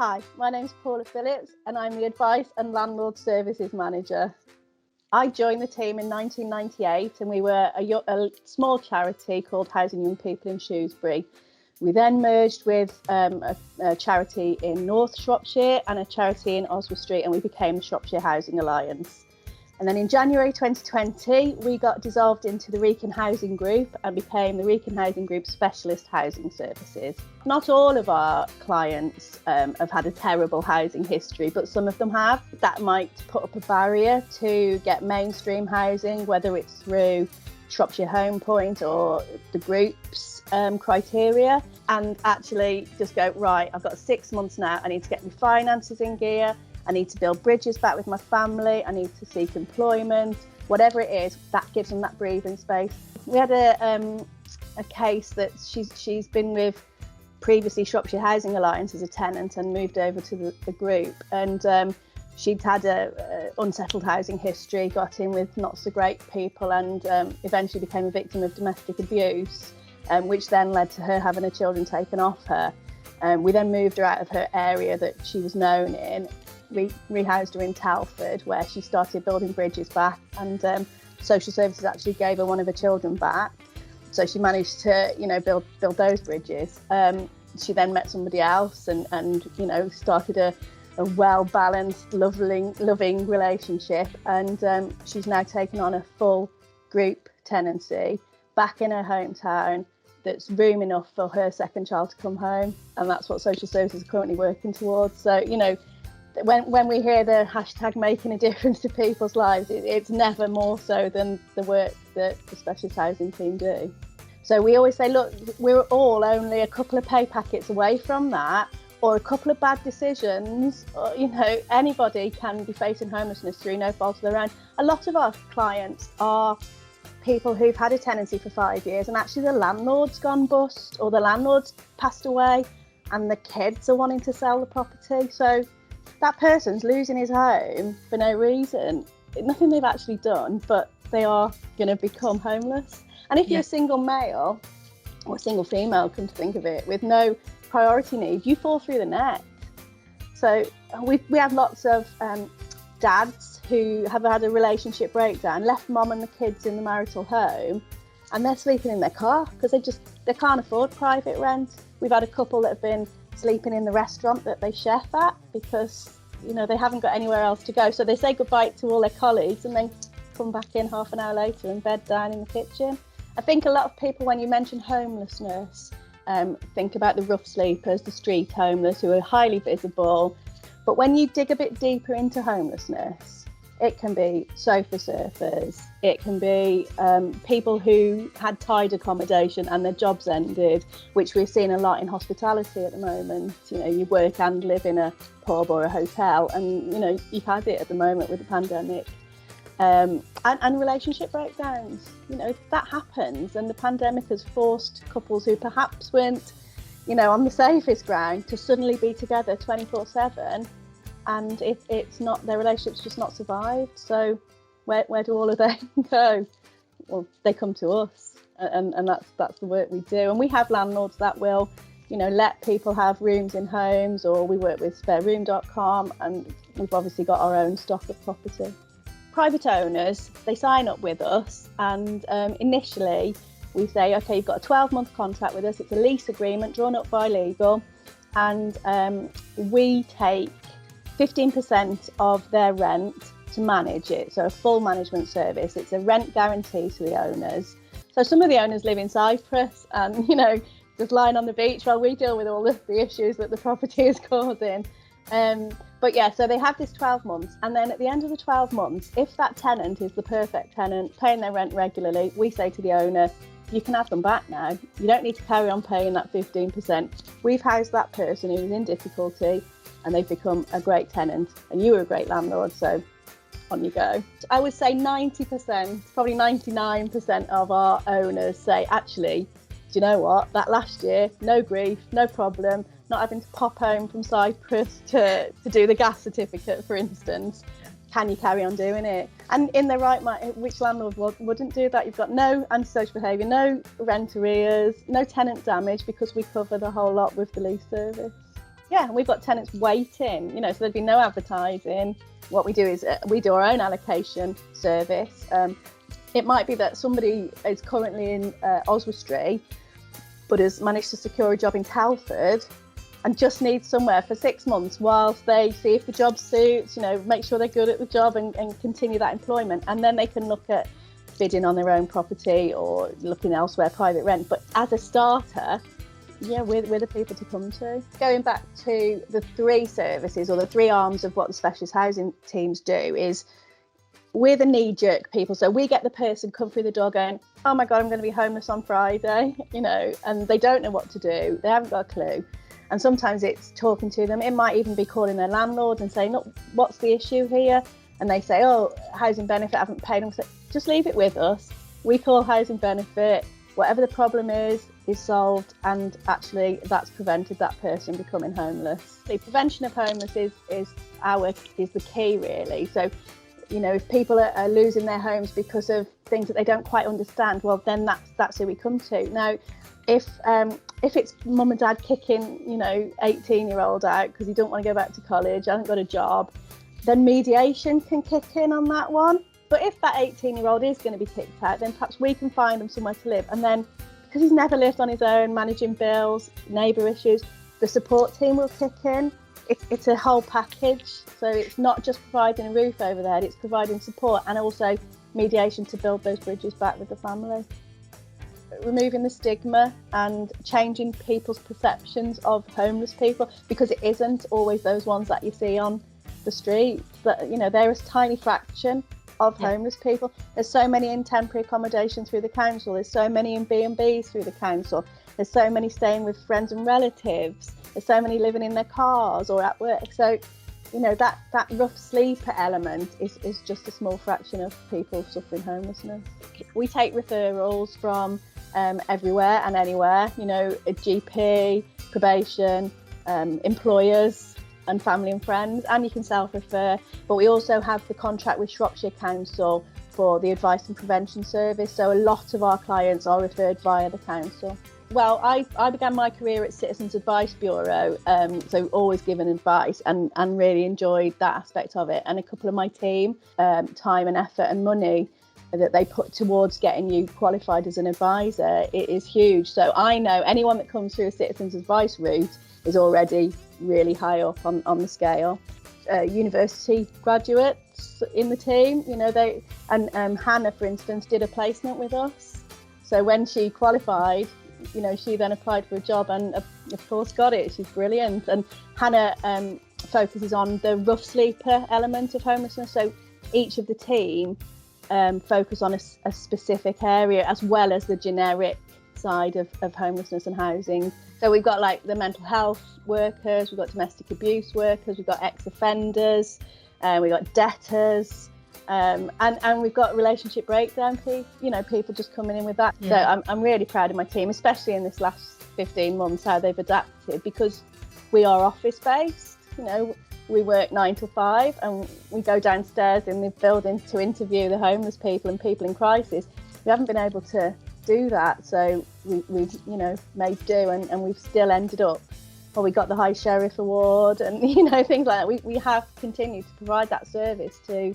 Hi, my name's Paula Phillips and I'm the Advice and Landlord Services Manager. I joined the team in 1998 and we were a small charity called Housing Young People in Shrewsbury. We then merged with a charity in North Shropshire and a charity in Oswald Street, and we became the Shropshire Housing Alliance. And then in January 2020, we got dissolved into the Wrekin Housing Group and became the Wrekin Housing Group Specialist Housing Services. Not all of our clients have had a terrible housing history, but some of them have. That might put up a barrier to get mainstream housing, whether it's through Shropshire Home Point or the group's criteria, and actually just go, right, I've got 6 months now, I need to get my finances in gear, I need to build bridges back with my family, I need to seek employment, whatever it is, that gives them that breathing space. We had a case that she's been with previously Shropshire Housing Alliance as a tenant and moved over to the group, and she'd had a unsettled housing history, got in with not so great people, and eventually became a victim of domestic abuse, which then led to her having her children taken off her. We then moved her out of her area that she was known in, rehoused her in Telford, where she started building bridges back, and social services actually gave her one of her children back. So she managed to, build those bridges. She then met somebody else and started a well-balanced, loving relationship, and she's now taken on a full group tenancy back in her hometown that's room enough for her second child to come home, and that's what social services are currently working towards. So, when we hear the hashtag making a difference to people's lives, it's never more so than the work that the specialist housing team do. So we always say, look, we're all only a couple of pay packets away from that, or a couple of bad decisions. Anybody can be facing homelessness through no fault of their own. A lot of our clients are people who've had a tenancy for 5 years, and actually the landlord's gone bust, or the landlord's passed away, and the kids are wanting to sell the property. So that person's losing his home for no reason, nothing they've actually done, but they are going to become homeless. And if you're a single male or a single female, come to think of it, with no priority needs, you fall through the net. So we have lots of dads who have had a relationship breakdown, left mom and the kids in the marital home, and they're sleeping in their car because they can't afford private rent. We've had a couple that have been sleeping in the restaurant that they chef at because they haven't got anywhere else to go, so they say goodbye to all their colleagues and then come back in half an hour later and bed down in the kitchen. I think a lot of people, when you mention homelessness, think about the rough sleepers, the street homeless, who are highly visible, but when you dig a bit deeper into homelessness, it can be sofa surfers, it can be people who had tied accommodation and their jobs ended, which we've seen a lot in hospitality at the moment. You work and live in a pub or a hotel, and you've had it at the moment with the pandemic. And relationship breakdowns, that happens, and the pandemic has forced couples who perhaps weren't, on the safest ground to suddenly be together 24/7. And it's not, their relationship's just not survived. So where do all of them go? Well, they come to us, and that's the work we do. And we have landlords that will, let people have rooms in homes, or we work with spareroom.com, and we've obviously got our own stock of property. Private owners, they sign up with us, and initially we say, okay, you've got a 12-month contract with us. It's a lease agreement drawn up by legal, and we take 15% of their rent to manage it, so a full management service. It's a rent guarantee to the owners. So some of the owners live in Cyprus and, just lying on the beach while we deal with all the issues that the property is causing. But yeah, so they have this 12 months, and then at the end of the 12 months, if that tenant is the perfect tenant, paying their rent regularly, we say to the owner, you can have them back now. You don't need to carry on paying that 15%. We've housed that person who was in difficulty, and they've become a great tenant, and you were a great landlord, so on you go. I would say 90%, probably 99% of our owners say, actually, do you know what, that last year, no grief, no problem, not having to pop home from Cyprus to do the gas certificate, for instance. Can you carry on doing it? And in their right mind, which landlord wouldn't do that? You've got no antisocial behaviour, no rent arrears, no tenant damage, because we cover the whole lot with the lease service. Yeah, we've got tenants waiting, so there'd be no advertising. What we do is we do our own allocation service. It might be that somebody is currently in Oswestry, but has managed to secure a job in Telford and just needs somewhere for 6 months whilst they see if the job suits, make sure they're good at the job and continue that employment. And then they can look at bidding on their own property or looking elsewhere, private rent. But as a starter, yeah, we're the people to come to. Going back to the 3 services or the 3 arms of what the specialist housing teams do is we're the knee-jerk people. So we get the person come through the door going, oh my God, I'm going to be homeless on Friday, and they don't know what to do. They haven't got a clue. And sometimes it's talking to them. It might even be calling their landlord and saying, look, what's the issue here? And they say, oh, housing benefit, I haven't paid them. So just leave it with us. We call housing benefit. Whatever the problem is solved, and actually that's prevented that person becoming homeless. The prevention of homelessness is the key, really. So, if people are losing their homes because of things that they don't quite understand, well, then that's who we come to. Now, if it's mum and dad kicking, 18-year-old out because he don't want to go back to college, hasn't got a job, then mediation can kick in on that one. But if that 18-year-old is going to be kicked out, then perhaps we can find him somewhere to live. And then, because he's never lived on his own, managing bills, neighbour issues, the support team will kick in. It's a whole package. So it's not just providing a roof over their head, it's providing support and also mediation to build those bridges back with the family. Removing the stigma and changing people's perceptions of homeless people, because it isn't always those ones that you see on the streets. But, they're a tiny fraction of homeless people. There's so many in temporary accommodation through the council. There's so many in B&Bs through the council. There's so many staying with friends and relatives. There's so many living in their cars or at work. So, that rough sleeper element is just a small fraction of people suffering homelessness. We take referrals from everywhere and anywhere, a GP, probation, employers, and family and friends, and you can self-refer. But we also have the contract with Shropshire Council for the advice and prevention service, so a lot of our clients are referred via the council. Well, I began my career at Citizens Advice Bureau, so always giving advice and really enjoyed that aspect of it. And a couple of my team, time and effort and money that they put towards getting you qualified as an advisor, it is huge. So I know anyone that comes through a Citizens Advice route is already really high up on the scale. University graduates in the team, Hannah, for instance, did a placement with us. So when she qualified, she then applied for a job and of course got it. She's brilliant. And Hannah focuses on the rough sleeper element of homelessness. So each of the team focus on a specific area as well as the generic side of homelessness and housing. So we've got like the mental health workers, we've got domestic abuse workers, we've got ex-offenders, we've got debtors, and we've got relationship breakdown people just coming in with that. Yeah. So I'm really proud of my team, especially in this last 15 months, how they've adapted, because we are office-based. We work 9 till 5 and we go downstairs in the building to interview the homeless people and people in crisis. We haven't been able to do that, so we've made do, and we've still ended up, we got the High Sheriff Award and things like that. We have continued to provide that service to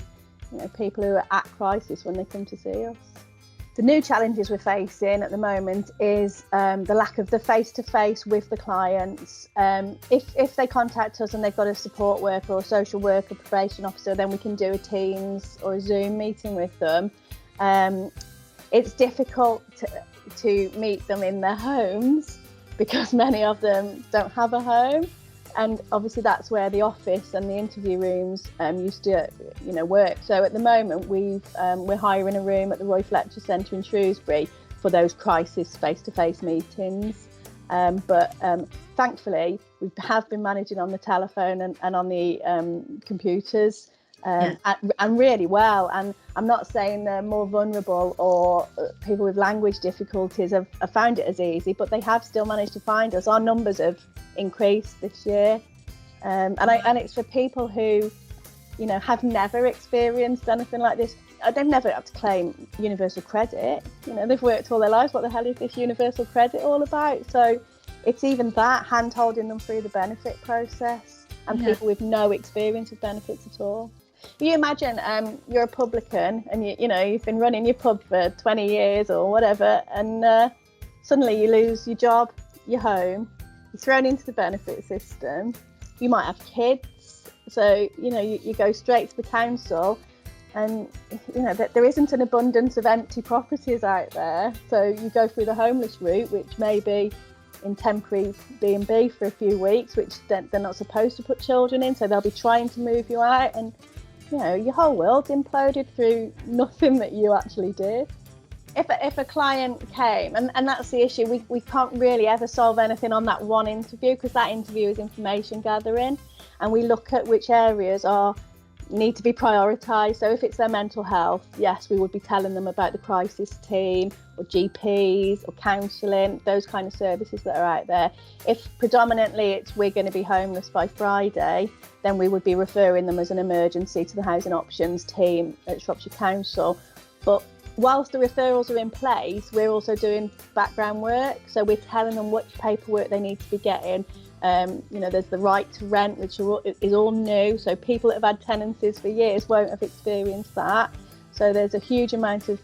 people who are at crisis when they come to see us. The new challenges we're facing at the moment is the lack of the face-to-face with the clients. If they contact us and they've got a support worker or a social worker, probation officer, then we can do a Teams or a Zoom meeting with them. It's difficult to meet them in their homes because many of them don't have a home. And obviously that's where the office and the interview rooms used to work. So at the moment we're hiring a room at the Roy Fletcher Centre in Shrewsbury for those crisis face-to-face meetings. But thankfully we have been managing on the telephone and on the computers. And really well. And I'm not saying they're more vulnerable or people with language difficulties have found it as easy, but they have still managed to find us. Our numbers have increased this year, and it's for people who have never experienced anything like this. They've never had to claim universal credit. They've worked all their lives. What the hell is this universal credit all about? So it's even that, hand-holding them through the benefit process, and people with no experience of benefits at all. You imagine you're a publican and you've been running your pub for 20 years or whatever, and suddenly you lose your job, your home, you're thrown into the benefit system. You might have kids, so you go straight to the council, and that there isn't an abundance of empty properties out there. So you go through the homeless route, which may be in temporary B&B for a few weeks, which they're not supposed to put children in, so they'll be trying to move you out, and your whole world's imploded through nothing that you actually did. If a client came, and that's the issue, we can't really ever solve anything on that one interview, because that interview is information gathering, and we look at which areas need to be prioritised. So if it's their mental health, yes, we would be telling them about the crisis team or GPs or counselling, those kind of services that are out there. If predominantly it's we're going to be homeless by Friday, then we would be referring them as an emergency to the housing options team at Shropshire Council. But whilst the referrals are in place, we're also doing background work. So we're telling them which paperwork they need to be getting. There's the right to rent, which is all new. So people that have had tenancies for years won't have experienced that. So there's a huge amount of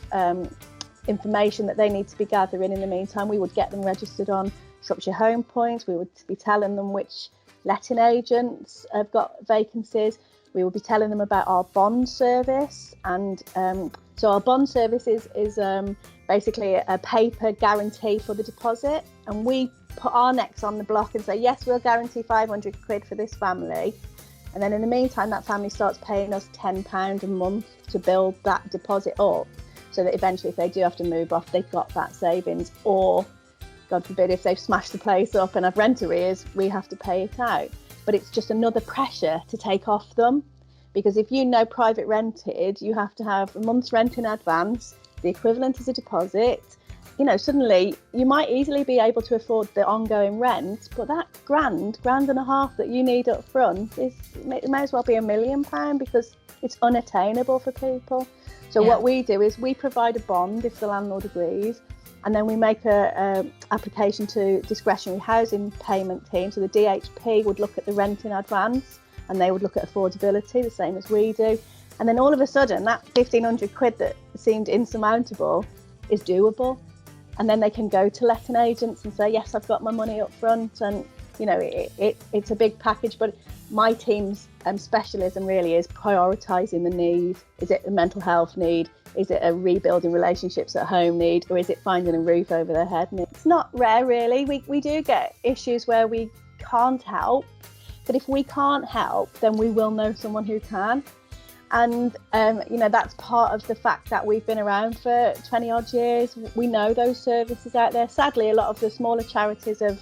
information that they need to be gathering. In the meantime, we would get them registered on Shropshire Home Points. We would be telling them which letting agents have got vacancies. We will be telling them about our bond service, and so our bond service is basically a paper guarantee for the deposit, and we put our necks on the block and say, yes, we'll guarantee 500 quid for this family, and then in the meantime that family starts paying us £10 a month to build that deposit up, so that eventually if they do have to move off, they've got that savings, or God forbid if they've smashed the place up and have rent arrears, we have to pay it out. But it's just another pressure to take off them, because if private rented, you have to have a month's rent in advance, the equivalent as a deposit. Suddenly you might easily be able to afford the ongoing rent, but that grand and a half that you need up front it may as well be £1 million, because it's unattainable for people. So what we do is we provide a bond if the landlord agrees, and then we make a application to discretionary housing payment team. So the DHP would look at the rent in advance, and they would look at affordability, the same as we do. And then all of a sudden, that 1,500 quid that seemed insurmountable is doable. And then they can go to letting agents and say, yes, I've got my money up front. And, it's a big package. But my team's specialism really is prioritising the need. Is it a mental health need? Is it a rebuilding relationships at home need? Or is it finding a roof over their head need? It's not rare, really. We do get issues where we can't help. But if we can't help, then we will know someone who can. And, that's part of the fact that we've been around for 20 odd years. We know those services out there. Sadly, a lot of the smaller charities have,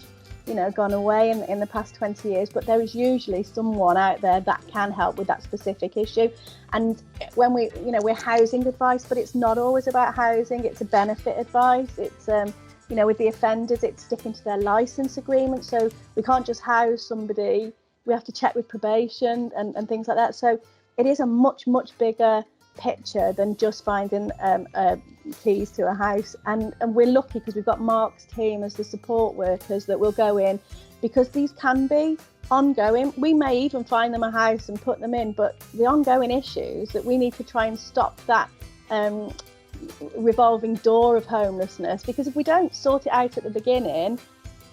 gone away in the past 20 years. But there is usually someone out there that can help with that specific issue. And when we're housing advice, but it's not always about housing. It's a benefit advice. It's, with the offenders, it's sticking to their licence agreement. So we can't just house somebody. We have to check with probation and things like that. So it is a much, much bigger picture than just finding keys to a house. And we're lucky because we've got Mark's team as the support workers that will go in, because these can be ongoing. We may even find them a house and put them in, but the ongoing issues that we need to try and stop that revolving door of homelessness, because if we don't sort it out at the beginning,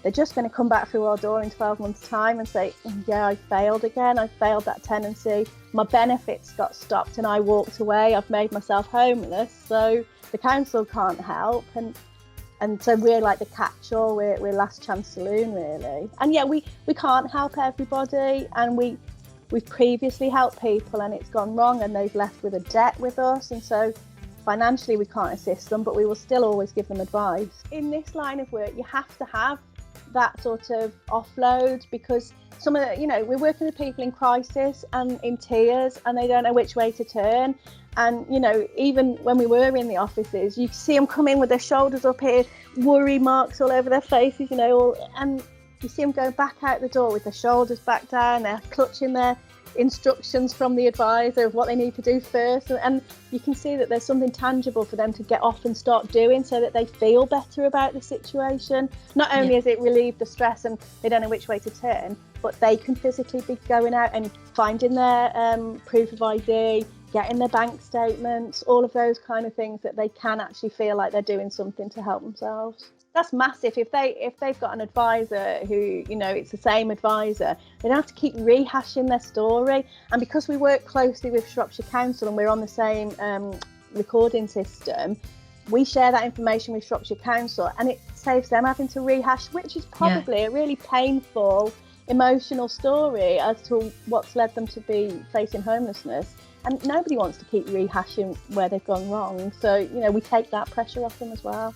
they're just going to come back through our door in 12 months' time and say, I failed again. I failed that tenancy. My benefits got stopped and I walked away. I've made myself homeless. So the council can't help. And so we're like the catch-all. We're last chance saloon, really. And we can't help everybody. And we've previously helped people and it's gone wrong and they've left with a debt with us. And so financially we can't assist them, but we will still always give them advice. In this line of work, you have to have that sort of offload, because some of the, we're working with people in crisis and in tears and they don't know which way to turn. And even when we were in the offices, you see them come in with their shoulders up here, worry marks all over their faces, and you see them go back out the door with their shoulders back down, they're clutching their instructions from the advisor of what they need to do first, and you can see that there's something tangible for them to get off and start doing so that they feel better about the situation. Not only has it relieved the stress and they don't know which way to turn, but they can physically be going out and finding their proof of ID, getting their bank statements, all of those kind of things, that they can actually feel like they're doing something to help themselves. That's massive. If they've got an advisor who, it's the same advisor, they don't have to keep rehashing their story. And because we work closely with Shropshire Council and we're on the same recording system, we share that information with Shropshire Council, and it saves them having to rehash, which is probably a really painful, emotional story as to what's led them to be facing homelessness. And nobody wants to keep rehashing where they've gone wrong. So, we take that pressure off them as well.